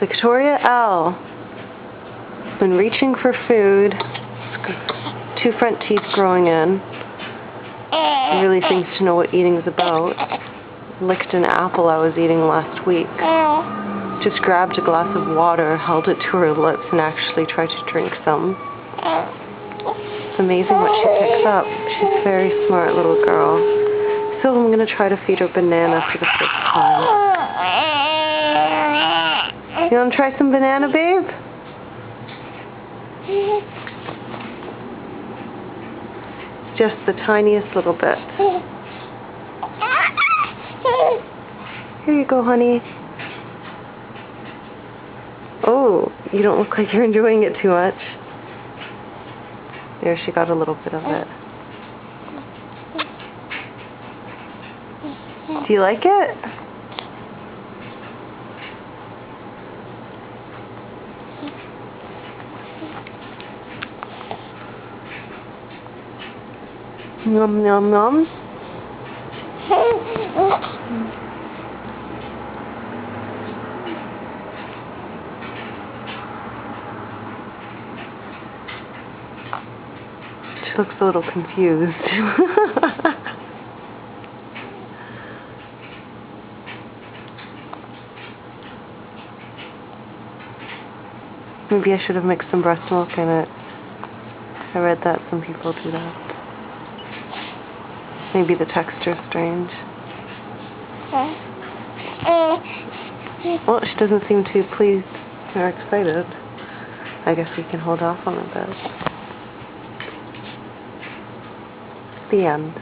Victoria L. When reaching for food, 2 front teeth growing in. Really thinks to know what eating is about. Licked an apple I was eating last week. Just grabbed a glass of water, held it to her lips, and actually tried to drink some. It's amazing what she picks up. She's a very smart little girl. So I'm going to try to feed her banana for the first time. You want to try some banana, babe? Just the tiniest little bit. Here you go, honey. Oh, you don't look like you're enjoying it too much. There, she got a little bit of it. Do you like it? Nom nom nom. She looks a little confused. Maybe I should have mixed some breast milk in it. I read that some people do that. Maybe the texture's strange. Well, she doesn't seem too pleased or excited. I guess we can hold off on a bit. The end.